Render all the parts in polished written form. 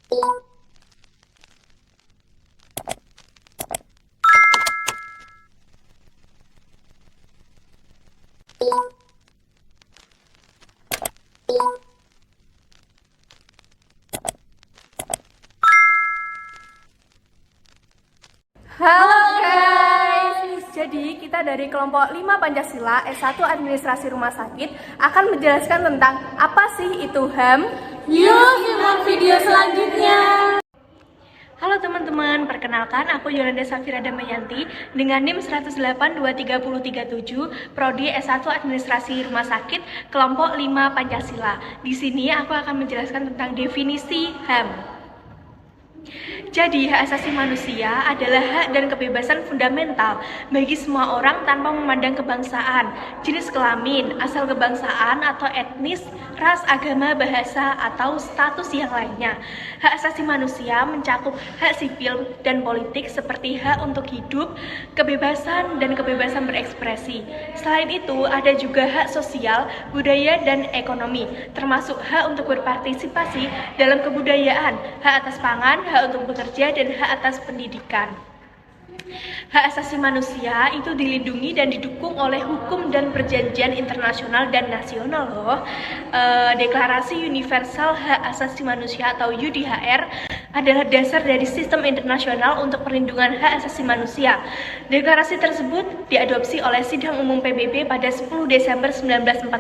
Halo guys, jadi kita dari kelompok 5 Pancasila S1 Administrasi Rumah Sakit akan menjelaskan tentang apa sih itu HAM. Yuk simak video selanjutnya. Halo teman-teman, perkenalkan aku Yolanda Safira Damayanti dengan NIM 108230337, Prodi S1 Administrasi Rumah Sakit, kelompok 5 Pancasila. Di sini aku akan menjelaskan tentang definisi HAM. Jadi, hak asasi manusia adalah hak dan kebebasan fundamental bagi semua orang tanpa memandang kebangsaan, jenis kelamin, asal kebangsaan atau etnis, ras, agama, bahasa, atau status yang lainnya. Hak asasi manusia mencakup hak sipil dan politik seperti hak untuk hidup, kebebasan, dan kebebasan berekspresi. Selain itu, ada juga hak sosial, budaya, dan ekonomi, termasuk hak untuk berpartisipasi dalam kebudayaan, hak atas pangan, hak untuk bekerja, dan hak atas pendidikan. Hak asasi manusia itu dilindungi dan didukung oleh hukum dan perjanjian internasional dan nasional loh. Deklarasi Universal Hak Asasi Manusia atau UDHR adalah dasar dari sistem internasional untuk perlindungan hak asasi manusia. Deklarasi tersebut diadopsi oleh Sidang Umum PBB pada 10 Desember 1948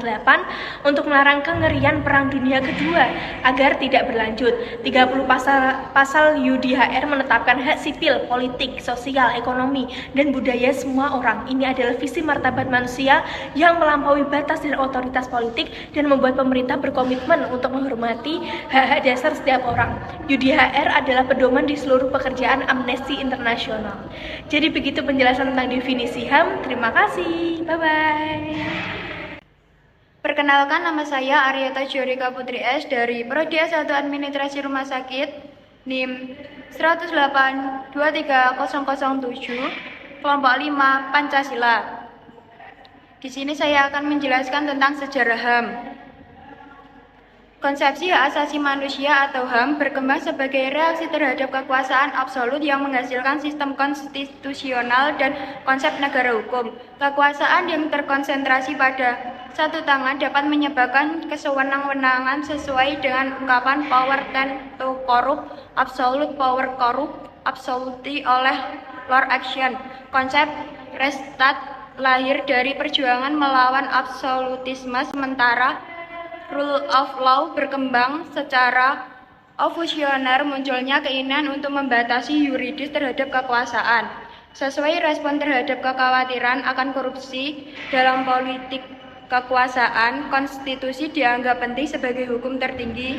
untuk melarang kengerian Perang Dunia Kedua agar tidak berlanjut. 30 pasal UDHR menetapkan hak sipil, politik, sosial, ekonomi, dan budaya semua orang. Ini adalah visi martabat manusia yang melampaui batas dan otoritas politik dan membuat pemerintah berkomitmen untuk menghormati hak-hak dasar setiap orang. UDHR adalah pedoman di seluruh pekerjaan Amnesty International. Jadi begitu penjelasan tentang definisi HAM. Terima kasih. Bye-bye. Perkenalkan, nama saya Aryata Jorika Putri S dari Prodi S1 Administrasi Rumah Sakit, NIM 108230007, kelompok 5 Pancasila. Di sini saya akan menjelaskan tentang sejarah HAM. Konsepsi hak asasi manusia atau HAM berkembang sebagai reaksi terhadap kekuasaan absolut yang menghasilkan sistem konstitusional dan konsep negara hukum. Kekuasaan yang terkonsentrasi pada satu tangan dapat menyebabkan kesewenang-wenangan sesuai dengan ungkapan power tend to corrupt, absolute power corrupt, absolutely oleh Lord Action. Konsep Reichsstaat lahir dari perjuangan melawan absolutisme, sementara rule of law berkembang secara evolusioner, munculnya keinginan untuk membatasi yuridis terhadap kekuasaan. Sesuai respon terhadap kekhawatiran akan korupsi dalam politik kekuasaan, konstitusi dianggap penting sebagai hukum tertinggi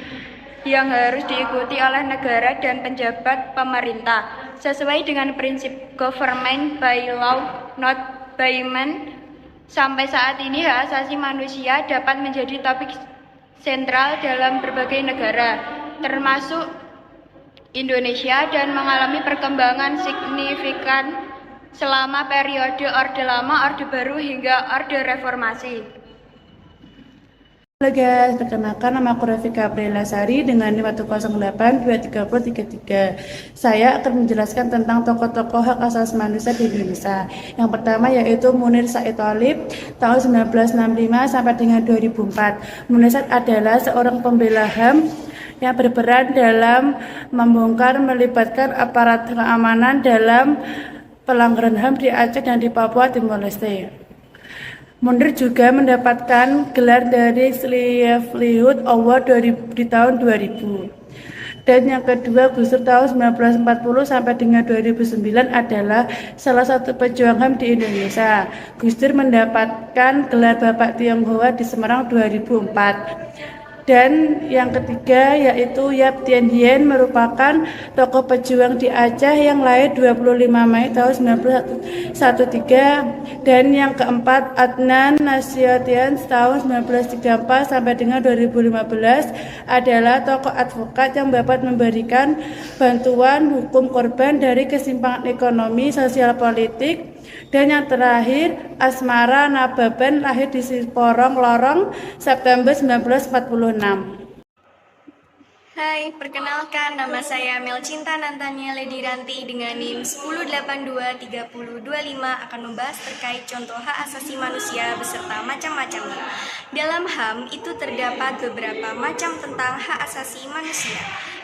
yang harus diikuti oleh negara dan pejabat pemerintah. Sesuai dengan prinsip government by law, not by man, sampai saat ini hak asasi manusia dapat menjadi topik sentral dalam berbagai negara, termasuk Indonesia, dan mengalami perkembangan signifikan selama periode Orde Lama, Orde Baru, hingga Orde Reformasi. Halo guys, perkenalkan nama aku Rafika Prelasari dengan NIM 108230033. Saya akan menjelaskan tentang tokoh-tokoh hak asasi manusia di Indonesia. Yang pertama yaitu Munir Said Tholib tahun 1965 sampai dengan 2004. Munir Said adalah seorang pembela HAM yang berperan dalam membongkar melibatkan aparat keamanan dalam pelanggaran HAM di Aceh dan di Papua Timor Leste. Munir juga mendapatkan gelar dari Livelihood Award di tahun 2000. Dan yang kedua, Gus Dur tahun 1940 sampai dengan 2009 adalah salah satu pejuang HAM di Indonesia. Gus Dur mendapatkan gelar Bapak Tionghoa di Semarang 2004. Dan yang ketiga yaitu Yap Tien Hien, merupakan tokoh pejuang di Aceh yang lahir 25 Mei tahun 1913. Dan yang keempat Adnan Nasution tahun 1934 sampai dengan 2015 adalah tokoh advokat yang dapat memberikan bantuan hukum korban dari kesimpangan ekonomi, sosial, politik. Dan yang terakhir, Asmara Nababan, lahir di Porong Lorong September 1946. Hai, perkenalkan nama saya Melcinta Nantania Lediranti dengan NIM 10823025 akan membahas terkait contoh hak asasi manusia beserta macam-macamnya. Dalam HAM itu terdapat beberapa macam tentang hak asasi manusia.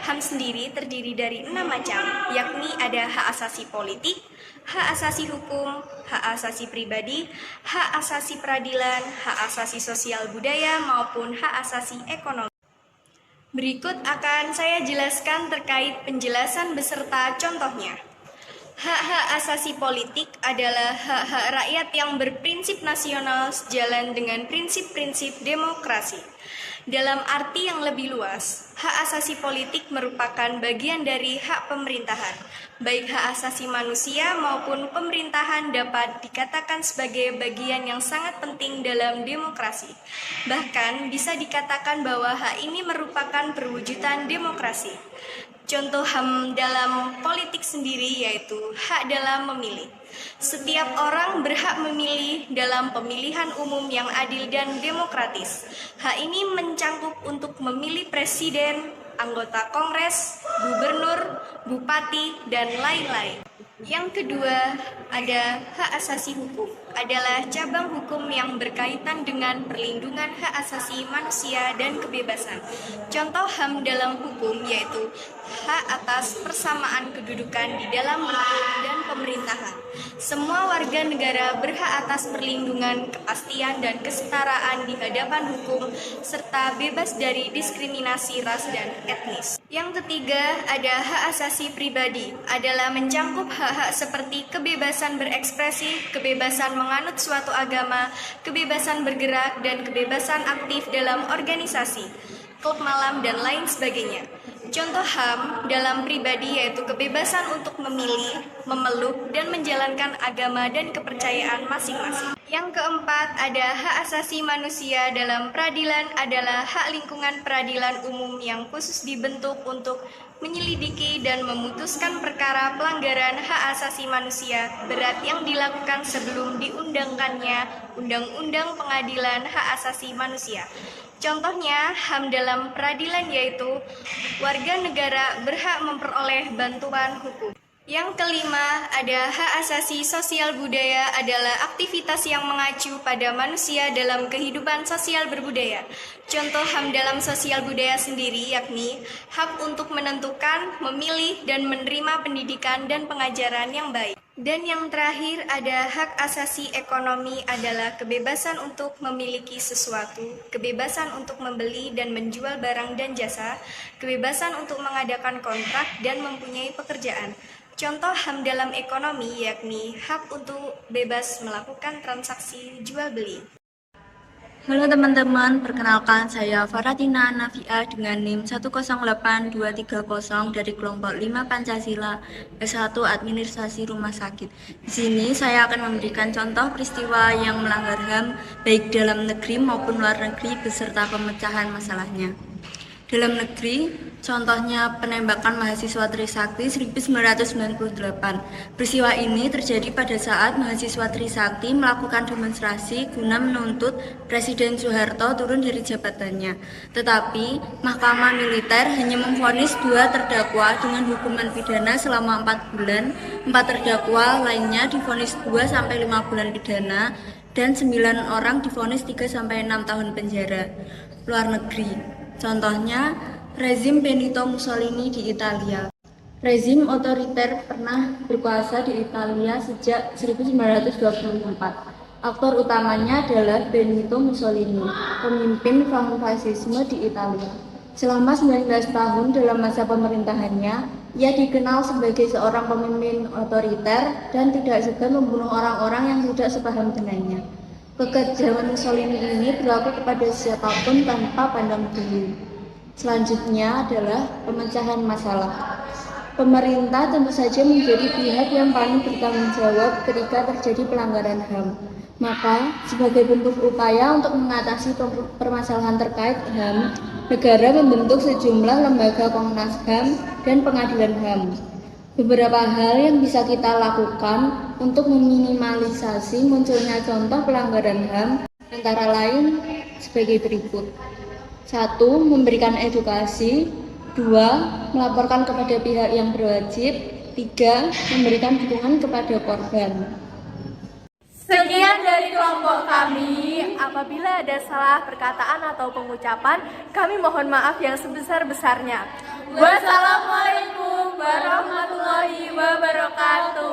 HAM sendiri terdiri dari 6 macam, yakni ada hak asasi politik, hak asasi hukum, hak asasi pribadi, hak asasi peradilan, hak asasi sosial budaya maupun hak asasi ekonomi. Berikut akan saya jelaskan terkait penjelasan beserta contohnya. Hak-hak asasi politik adalah hak-hak rakyat yang berprinsip nasional sejalan dengan prinsip-prinsip demokrasi. Dalam arti yang lebih luas, hak asasi politik merupakan bagian dari hak pemerintahan. Baik hak asasi manusia maupun pemerintahan dapat dikatakan sebagai bagian yang sangat penting dalam demokrasi. Bahkan bisa dikatakan bahwa hak ini merupakan perwujudan demokrasi. Contoh HAM dalam politik sendiri yaitu hak dalam memilih. Setiap orang berhak memilih dalam pemilihan umum yang adil dan demokratis. Hak ini mencangkup untuk memilih presiden, anggota kongres, gubernur, bupati, dan lain-lain. Yang kedua, ada hak asasi hukum. Adalah cabang hukum yang berkaitan dengan perlindungan hak asasi manusia dan kebebasan. Contoh HAM dalam hukum yaitu hak atas persamaan kedudukan di dalam hukum dan pemerintahan. Semua warga negara berhak atas perlindungan, kepastian, dan kesetaraan di hadapan hukum, serta bebas dari diskriminasi ras dan etnis. Yang ketiga, ada hak asasi pribadi, adalah mencangkup hak-hak seperti kebebasan berekspresi, kebebasan menganut suatu agama, kebebasan bergerak, dan kebebasan aktif dalam organisasi, klub malam, dan lain sebagainya. Contoh HAM dalam pribadi yaitu kebebasan untuk memilih, memeluk, dan menjalankan agama dan kepercayaan masing-masing. Yang keempat, ada hak asasi manusia dalam peradilan adalah hak lingkungan peradilan umum yang khusus dibentuk untuk menyelidiki dan memutuskan perkara pelanggaran hak asasi manusia berat yang dilakukan sebelum diundangkannya Undang-Undang Pengadilan Hak Asasi Manusia. Contohnya, HAM dalam peradilan yaitu warga negara berhak memperoleh bantuan hukum. Yang kelima, ada hak asasi sosial budaya adalah aktivitas yang mengacu pada manusia dalam kehidupan sosial berbudaya. Contoh HAM dalam sosial budaya sendiri yakni hak untuk menentukan, memilih, dan menerima pendidikan dan pengajaran yang baik. Dan yang terakhir ada hak asasi ekonomi adalah kebebasan untuk memiliki sesuatu, kebebasan untuk membeli dan menjual barang dan jasa, kebebasan untuk mengadakan kontrak dan mempunyai pekerjaan. Contoh HAM dalam ekonomi yakni hak untuk bebas melakukan transaksi jual beli. Halo teman-teman, perkenalkan saya Faratina Nafia dengan NIM 108230 dari kelompok 5 Pancasila S1 Administrasi Rumah Sakit. Di sini saya akan memberikan contoh peristiwa yang melanggar HAM baik dalam negeri maupun luar negeri beserta pemecahan masalahnya. Dalam negeri, contohnya penembakan mahasiswa Trisakti 1998. Peristiwa ini terjadi pada saat mahasiswa Trisakti melakukan demonstrasi guna menuntut Presiden Soeharto turun dari jabatannya. Tetapi, Mahkamah Militer hanya memvonis 2 terdakwa dengan hukuman pidana selama 4 bulan, 4 terdakwa lainnya divonis 2-5 bulan pidana, dan 9 orang divonis 3-6 tahun penjara. Luar negeri. Contohnya, rezim Benito Mussolini di Italia. Rezim otoriter pernah berkuasa di Italia sejak 1924. Aktor utamanya adalah Benito Mussolini, pemimpin fasisme di Italia. Selama 19 tahun dalam masa pemerintahannya, ia dikenal sebagai seorang pemimpin otoriter dan tidak segan membunuh orang-orang yang tidak sepaham dengannya. Kekejaman Mussolini ini berlaku kepada siapapun tanpa pandang bulu. Selanjutnya adalah pemecahan masalah. Pemerintah tentu saja menjadi pihak yang paling bertanggung jawab ketika terjadi pelanggaran HAM. Maka, sebagai bentuk upaya untuk mengatasi permasalahan terkait HAM, negara membentuk sejumlah lembaga Komnas HAM dan pengadilan HAM. Beberapa hal yang bisa kita lakukan untuk meminimalisasi munculnya contoh pelanggaran HAM antara lain sebagai berikut. 1. Memberikan edukasi. 2. Melaporkan kepada pihak yang berwajib. 3. Memberikan dukungan kepada korban. Sekian dari kelompok kami. Apabila ada salah perkataan atau pengucapan, kami mohon maaf yang sebesar-besarnya. Wassalamualaikum warahmatullahi wabarakatuh.